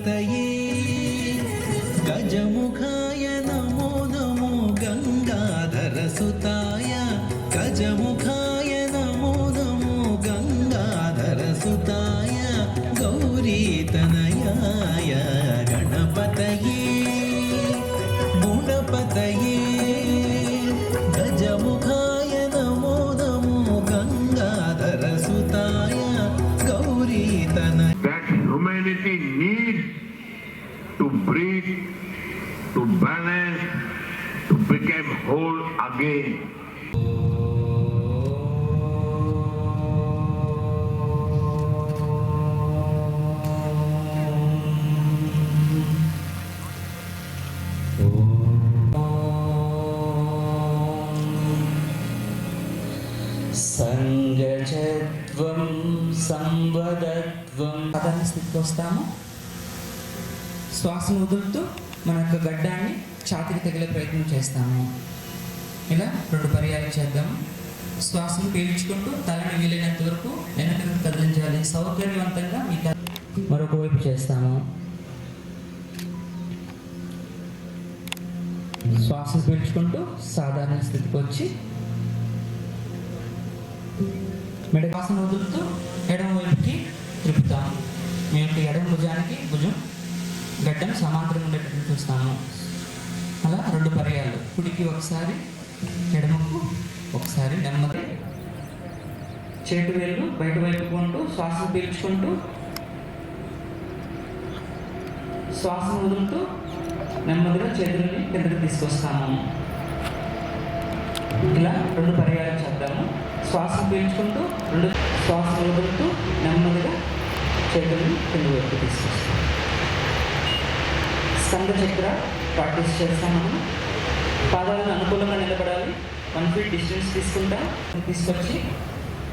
गणपतये गजमुखाय नमो नमो गंगाधरसुताय गजमुखाय नमो नमो गंगाधरसुताय गौरीतनयाय गणपतये गुणपतये गजमुखाय Namo Namo गंगाधरसुताय गौरीतनय. That humanity needs to breathe, to balance, to become whole again. సంగజత్వం సంవదత్వం సాధారణ స్థితికి వస్తాము. శ్వాసను వదులుతూ మన యొక్క గడ్డాన్ని ఛాతీకి తగిలే ప్రయత్నం చేస్తాము. ఇలా 2 పర్యాలు చేద్దాము. శ్వాసను పీల్చుకుంటూ తలని వీలైనంత వరకు వెనక్కి కదిలించాలి. సౌకర్యవంతంగా మీ మరొక వైపు చేస్తాము. శ్వాసను పీల్చుకుంటూ సాధారణ స్థితికి వచ్చి మెడ శ్వాసను వదులుతూ ఎడమ వైపుకి తిప్పుతాము. మీ యొక్క ఎడమ భుజానికి భుజం గడ్డం సమాంతరంగా ఉండేటట్టు చూస్తాము. అలా 2 పర్యాలు, కుడికి ఒకసారి ఎడమకు ఒకసారి. నెమ్మది చేటు వేళ్ళు బయట వైపు కొంటూ శ్వాసను పీల్చుకుంటూ శ్వాసను వదులుతూ నెమ్మదిగా చేతులని కిందకి తీసుకొస్తాము. ఇలా 2 పర్యాలు చేద్దాము. శ్వాసను పీల్చుకుంటూ శ్వాసను వదులుతూ నెమ్మదిగా చేతులని కింద వైపు తీసుకొస్తాము. స్కంద చక్ర ప్రాక్టీస్ చేస్తాము. పాదాలను అనుకూలంగా నిలబడాలి. 1 feet డిస్టెన్స్ తీసుకుంటాం. తీసుకొచ్చి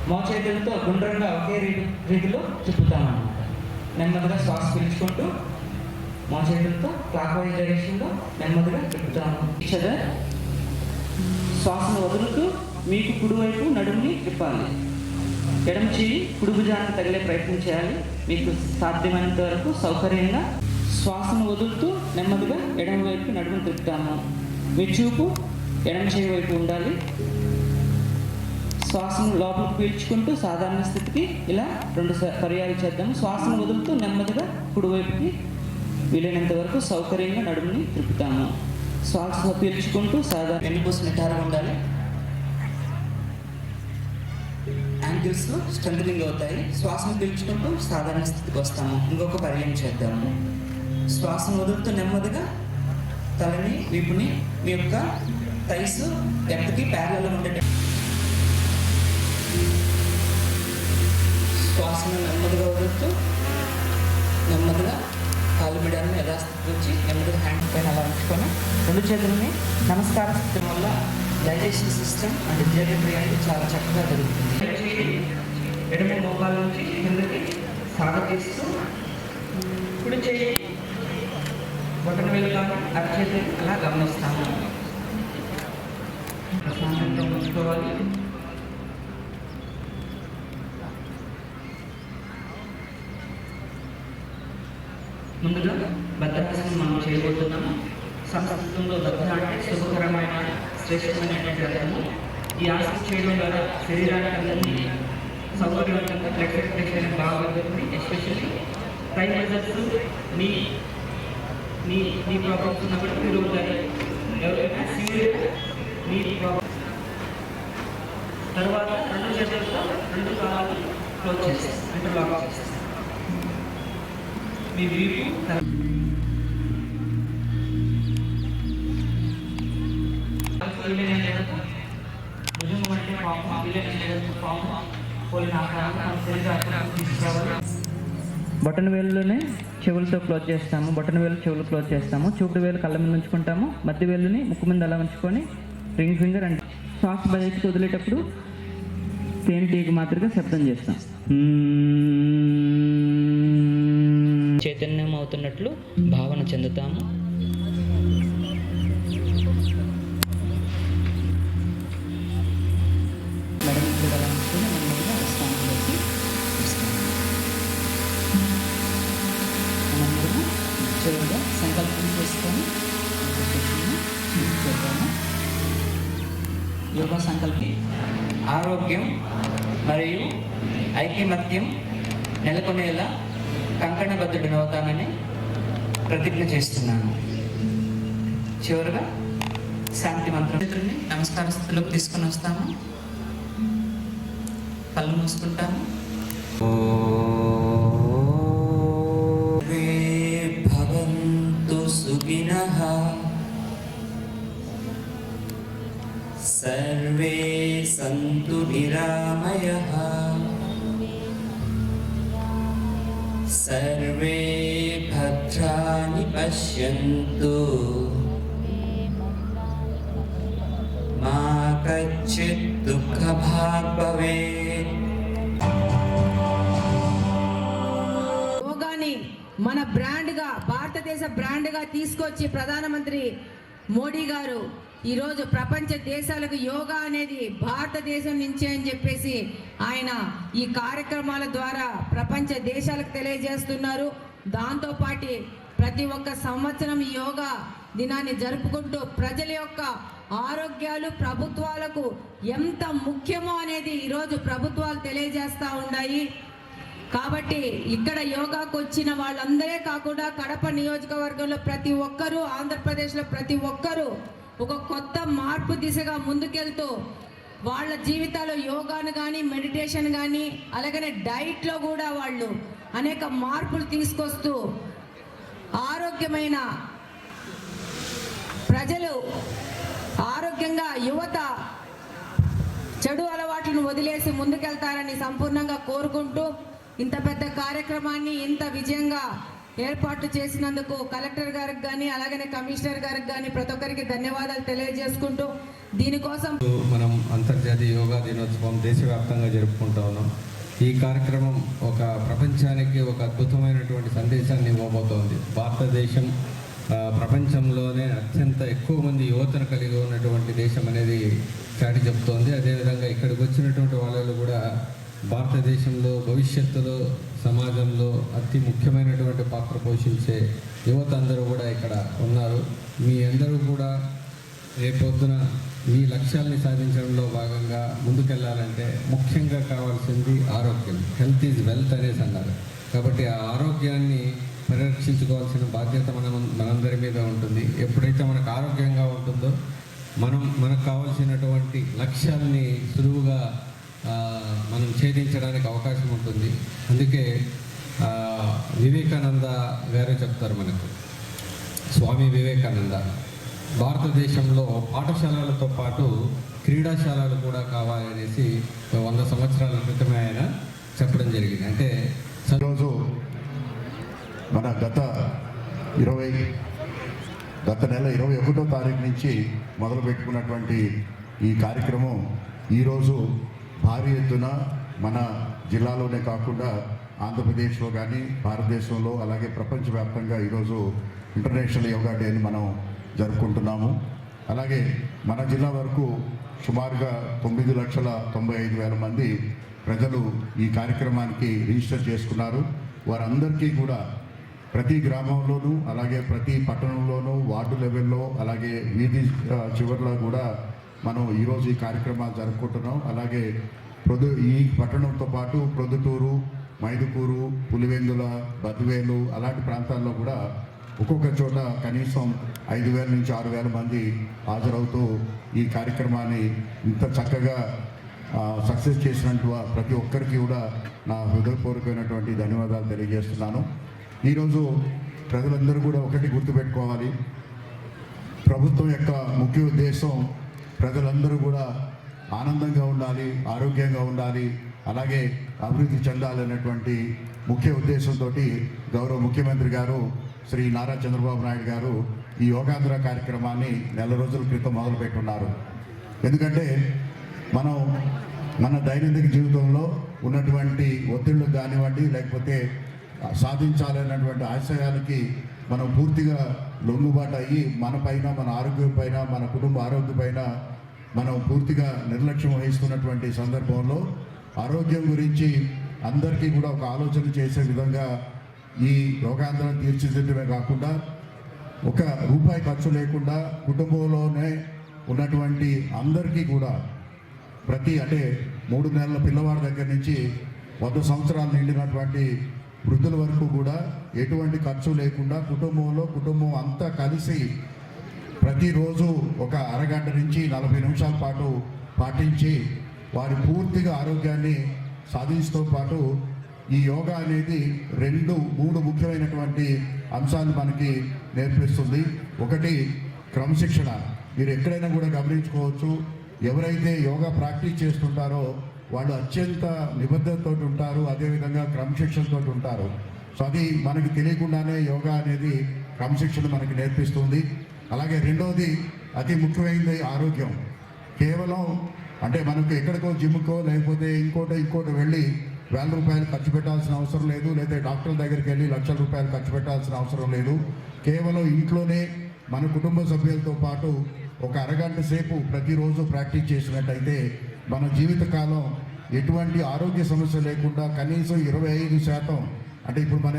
మోచేతులతో గుండ్రంగా ఒకే రీతిలో తిప్పుతామన్నమాట. నెమ్మదిగా శ్వాస పీల్చుకుంటూ మోచేతులతో క్లాక్ వైజ్ డైరెక్షన్లో నెమ్మదిగా తిప్పుతాము. శ్వాసను వదులుతూ మీకు కుడివైపు నడుముని తిప్పాలి. ఎడమ చెయ్యి కుడి భుజానికి తగిలే ప్రయత్నం చేయాలి. మీకు సాధ్యమైనంత వరకు సౌకర్యంగా శ్వాసను వదులుతూ నెమ్మదిగా ఎడమ వైపు నడుముని తిప్పుతాము. మీ చూపు ఎడమ చెయ్యి వైపు ఉండాలి. శ్వాసను లోపలికి పీల్చుకుంటూ సాధారణ స్థితికి ఇలా 2 పర్యాలు చేద్దాము. శ్వాసను వదులుతూ నెమ్మదిగా కుడివైపుకి వీలైనంత వరకు సౌకర్యంగా నడుముని తిప్పుతాము. శ్వాస పీల్చుకుంటూ సాధారణ వెన్నుపూస నిటారుగా ఉండాలి. యాంగిల్స్ స్ట్రెంథనింగ్ అవుతాయి. శ్వాసను పీల్చుకుంటూ సాధారణ స్థితికి వస్తాము. ఇంకొక పర్యాయం చేద్దాము. శ్వాసను వదులుతూ నెమ్మదిగా తలని వీపుని మీ యొక్క థైస్ ఎర్త్కి ప్యారలల్గా ఉండేట శ్వాసను నెమ్మదిగా వదులుతూ నెమ్మదిగా కాలు మెడలను యథాస్థితికి వచ్చి నెమ్మదిగా హ్యాండ్ పైన అలా ఉంచుకొని 2 చేతులని నమస్కార స్థితి వల్ల డైజెషన్ సిస్టమ్ అండ్ జీర్ణక్రియ అనేది చాలా చక్కగా జరుగుతుంది. ఎడమ మోకాల నుంచి కిందకి సాగతీస్తూ కుడి చేయి బొటన వేలుగా అరచేతి అలా గమనిస్తాము. ప్రశాంతంగా ఉంచుకోవాలి. ముందుగా భద్రాసనం మనం చేయబోతున్నాము. సంస్కృతంలో భద్ర అంటే శుభకరమైన శ్రేష్టమైనటువంటి అర్థము. ఈ ఆసనం చేయడం ద్వారా శరీరానికి అందరినీ సౌకర్యవంతంగా బ్లడ్ సర్క్యులేషన్ బాగా జరుగుతుంది. ఎస్పెషల్లీ థై మజిల్స్ నీ ప్రాబ్లమ్స్ ఉన్నప్పుడు మీరు ఎవరైనా సీరియస్ నీ ప్రాబ్లమ్ తర్వాత 2 చేతులతో 2 కాళ్ళు క్లోజ్ చేసేస్తాం, ఇంటర్లాక్ చేసేస్తాం. మీ వీపు బొటన వేలులోనే చెవులతో క్లోజ్ చేస్తాము. బొటన వేలు చెవులు క్లోజ్ చేస్తాము. చూపుడు వేలు కళ్ళ మీద ఉంచుకుంటాము. మధ్య వేలుని ముక్కు మీద అలా ఉంచుకొని రింగ్ ఫింగర్ అంటే శ్వాస బయటికి వదిలేటప్పుడు తేనెటీగ మాదిరిగా శబ్దం చేస్తాం. చైతన్యం అవుతున్నట్లు భావన చెందుతాము. చివరిగా సంకల్పం చేసుకొని చేద్దాము. యోగా సంకల్పి ఆరోగ్యం మరియు ఐకమత్యం నెలకొనేలా కంకణబద్ధుడినవుతానని ప్రతిజ్ఞ చేస్తున్నాను. చివరిగా శాంతి మంత్రాన్ని నమస్కార స్థితిలోకి తీసుకొని వస్తాము. కళ్ళు మూసుకుంటాము. భవంతు సుఖినః సర్వే సంతు నిరామయః సర్వే భద్రాణి పశ్యంతు మా కచ్చిత్ దుఃఖభాగ్ భవేత్. యోగాని మన బ్రాండ్గా, భారతదేశ బ్రాండ్గా తీసుకొచ్చి ప్రధానమంత్రి మోడీ గారు ఈరోజు ప్రపంచ దేశాలకు యోగా అనేది భారతదేశం నుంచే అని చెప్పేసి ఆయన ఈ కార్యక్రమాల ద్వారా ప్రపంచ దేశాలకు తెలియజేస్తున్నారు. దాంతోపాటు ప్రతి ఒక్క సంవత్సరం ఈ యోగా దినాన్ని జరుపుకుంటూ ప్రజల యొక్క ఆరోగ్యాలు ప్రభుత్వాలకు ఎంత ముఖ్యమో అనేది ఈరోజు ప్రభుత్వాలు తెలియజేస్తూ ఉన్నాయి. కాబట్టి ఇక్కడ యోగాకు వచ్చిన వాళ్ళందరే కాకుండా కడప నియోజకవర్గంలో ప్రతి ఒక్కరూ, ఆంధ్రప్రదేశ్లో ప్రతి ఒక్కరూ ఒక కొత్త మార్పు దిశగా ముందుకెళ్తూ వాళ్ళ జీవితాల్లో యోగాను కానీ, మెడిటేషన్ కానీ, అలాగనే డైట్లో కూడా వాళ్ళు అనేక మార్పులు తీసుకొస్తూ ఆరోగ్యమైన ప్రజలు, ఆరోగ్యంగా యువత చెడు అలవాట్లను వదిలేసి ముందుకెళ్తారని సంపూర్ణంగా కోరుకుంటూ ఇంత పెద్ద కార్యక్రమాన్ని ఇంత విజయంగా ఏర్పాటు చేసినందుకు కలెక్టర్ గారికి కానీ, అలాగనే కమిషనర్ గారికి కానీ ప్రతి ఒక్కరికి ధన్యవాదాలు తెలియజేసుకుంటూ దీనికోసం మనం అంతర్జాతీయ యోగా దినోత్సవం దేశవ్యాప్తంగా జరుపుకుంటా ఉన్నాం. ఈ కార్యక్రమం ఒక ప్రపంచానికి ఒక అద్భుతమైనటువంటి సందేశాన్ని ఇవ్వబోతోంది. భారతదేశం ప్రపంచంలోనే అత్యంత ఎక్కువ మంది యువతను కలిగి ఉన్నటువంటి దేశం అనేది చాటి చెప్తోంది. అదేవిధంగా ఇక్కడికి వచ్చినటువంటి వాళ్ళు కూడా భారతదేశంలో భవిష్యత్తులో సమాజంలో అతి ముఖ్యమైనటువంటి పాత్ర పోషించే యువత అందరూ కూడా ఇక్కడ ఉన్నారు. మీ అందరూ కూడా రేపొద్దున మీ లక్ష్యాలని సాధించడంలో భాగంగా ముందుకెళ్ళాలంటే ముఖ్యంగా కావాల్సింది ఆరోగ్యం. హెల్త్ ఈజ్ వెల్త్ అనేసి అన్నారు. కాబట్టి ఆ ఆరోగ్యాన్ని పరిరక్షించుకోవాల్సిన బాధ్యత మనందరి మీద ఉంటుంది. ఎప్పుడైతే మనకు ఆరోగ్యంగా ఉంటుందో మనకు కావాల్సినటువంటి లక్ష్యాల్ని సులువుగా మనం ఛేదించడానికి అవకాశం ఉంటుంది. అందుకే వివేకానంద గారే చెప్తారు మనకు, స్వామి వివేకానంద, భారతదేశంలో పాఠశాలలతో పాటు క్రీడాశాలలు కూడా కావాలనేసి 100 సంవత్సరాల క్రితమే ఆయన చెప్పడం జరిగింది. అంటే ఈరోజు మన గత నెల 21వ తారీఖు నుంచి మొదలు పెట్టుకున్నటువంటి ఈ కార్యక్రమం ఈరోజు భారీ ఎత్తున మన జిల్లాలోనే కాకుండా ఆంధ్రప్రదేశ్లో కానీ భారతదేశంలో అలాగే ప్రపంచవ్యాప్తంగా ఈరోజు ఇంటర్నేషనల్ యోగా డేని మనం జరుపుకుంటున్నాము. అలాగే మన జిల్లా వరకు సుమారుగా 9,95,000 మంది ప్రజలు ఈ కార్యక్రమానికి రిజిస్టర్ చేసుకున్నారు. వారందరికీ కూడా ప్రతి గ్రామంలోనూ అలాగే ప్రతి పట్టణంలోనూ వార్డు లెవెల్లో అలాగే వీధి చివరిలో కూడా మనం ఈరోజు ఈ కార్యక్రమాలు జరుపుకుంటున్నాం. అలాగే ఈ పట్టణంతో పాటు ప్రొద్దుటూరు, మైదుకూరు, పులివెందుల, బద్వేలు అలాంటి ప్రాంతాల్లో కూడా ఒక్కొక్క చోట కనీసం 5,000 నుంచి 6,000 మంది హాజరవుతూ ఈ కార్యక్రమాన్ని ఇంత చక్కగా సక్సెస్ చేసినట్టు ప్రతి ఒక్కరికి కూడా నా హృదయపూర్వకమైనటువంటి ధన్యవాదాలు తెలియజేస్తున్నాను. ఈరోజు ప్రజలందరూ కూడా ఒకటి గుర్తుపెట్టుకోవాలి, ప్రభుత్వం యొక్క ముఖ్య ఉద్దేశం ప్రజలందరూ కూడా ఆనందంగా ఉండాలి, ఆరోగ్యంగా ఉండాలి, అలాగే అభివృద్ధి చెందాలనేటువంటి ముఖ్య ఉద్దేశంతో గౌరవ ముఖ్యమంత్రి గారు శ్రీ నారా చంద్రబాబు నాయుడు గారు ఈ యోగాంధ్ర కార్యక్రమాన్ని నెల రోజుల క్రితం మొదలుపెట్టున్నారు. ఎందుకంటే మనం మన దైనందిక జీవితంలో ఉన్నటువంటి ఒత్తిళ్లు కానివ్వండి, లేకపోతే సాధించాలన్నటువంటి ఆశయాలకి మనం పూర్తిగా లొంగుబాటు అయ్యి మన పైన, మన ఆరోగ్యం పైన, మన కుటుంబ ఆరోగ్యం పైన మనం పూర్తిగా నిర్లక్ష్యం వహిస్తున్నటువంటి సందర్భంలో ఆరోగ్యం గురించి అందరికీ కూడా ఒక ఆలోచన చేసే విధంగా ఈ యోగాంధ్రం తీర్చిదిద్దడమే కాకుండా ఒక రూపాయి ఖర్చు లేకుండా కుటుంబంలోనే ఉన్నటువంటి అందరికీ కూడా అంటే 3 నెలల పిల్లవాడి దగ్గర నుంచి 100 సంవత్సరాలు నిండినటువంటి వృద్ధుల వరకు కూడా ఎటువంటి ఖర్చు లేకుండా కుటుంబం అంతా కలిసి ప్రతిరోజు ఒక అరగంట నుంచి 40 నిమిషాల పాటు పాటించి వారి పూర్తిగా ఆరోగ్యాన్ని సాధించడంతో పాటు ఈ యోగా అనేది 2-3 ముఖ్యమైనటువంటి అంశాలు మనకి నేర్పిస్తుంది. ఒకటి క్రమశిక్షణ. మీరు ఎక్కడైనా కూడా గమనించుకోవచ్చు, ఎవరైతే యోగా ప్రాక్టీస్ చేస్తుంటారో వాళ్ళు అత్యంత నిబద్ధతతో ఉంటారు, అదేవిధంగా క్రమశిక్షణతో ఉంటారు. సో అది మనకి తెలియకుండానే యోగా అనేది క్రమశిక్షణ మనకి నేర్పిస్తుంది. అలాగే రెండవది అతి ముఖ్యమైనది ఆరోగ్యం. కేవలం అంటే మనకు ఎక్కడికో జిమ్కో లేకపోతే ఇంకోటి వెళ్ళి 1000 రూపాయలు ఖర్చు పెట్టాల్సిన అవసరం లేదు, లేదా డాక్టర్ దగ్గరికి వెళ్ళి లక్షల రూపాయలు ఖర్చు పెట్టాల్సిన అవసరం లేదు. కేవలం ఇంట్లోనే మన కుటుంబ సభ్యులతో పాటు ఒక అరగంట సేపు ప్రతిరోజు ప్రాక్టీస్ చేసినట్టయితే మన జీవితకాలం ఎటువంటి ఆరోగ్య సమస్య లేకుండా కనీసం 25% అంటే ఇప్పుడు మన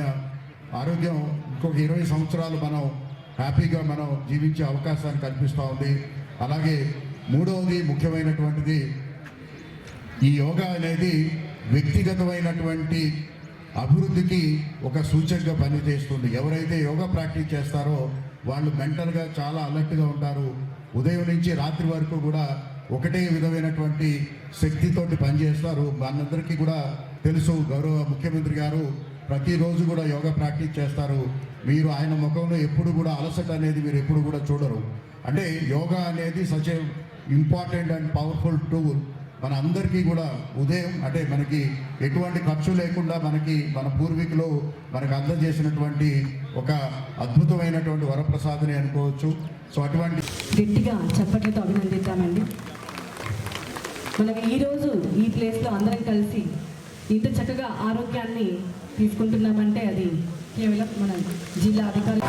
ఆరోగ్యం ఇంకొక 20 సంవత్సరాలు మనం హ్యాపీగా మనం జీవించే అవకాశాన్ని కల్పిస్తూ ఉంది. అలాగే మూడవది ముఖ్యమైనటువంటిది, ఈ యోగా అనేది వ్యక్తిగతమైనటువంటి అభివృద్ధికి ఒక సూచనగా పనిచేస్తుంది. ఎవరైతే యోగా ప్రాక్టీస్ చేస్తారో వాళ్ళు మెంటల్గా చాలా అలర్ట్గా ఉంటారు. ఉదయం నుంచి రాత్రి వరకు కూడా ఒకటే విధమైనటువంటి శక్తితోటి పనిచేస్తారు. మనందరికీ కూడా తెలుసు, గౌరవ ముఖ్యమంత్రి గారు ప్రతిరోజు కూడా యోగా ప్రాక్టీస్ చేస్తారు. మీరు ఆయన ముఖంలో ఎప్పుడు కూడా అలసట అనేది మీరు ఎప్పుడు కూడా చూడరు. అంటే యోగా అనేది such a important and powerful tool. మన అందరికీ కూడా ఉదయం అంటే మనకి ఎటువంటి ఖర్చు లేకుండా మన పూర్వీకులు మనకు అందజేసినటువంటి ఒక అద్భుతమైనటువంటి వరప్రసాదని అనుకోవచ్చు. సో అటువంటి గట్టిగా చప్పట్లతో అభినందిద్దామండి. మనం ఈరోజు ఈ ప్లేస్లో అందరం కలిసి ఇంత చక్కగా ఆరోగ్యాన్ని తీసుకుంటున్నామంటే అది కేవలం మన జిల్లా అధికారులు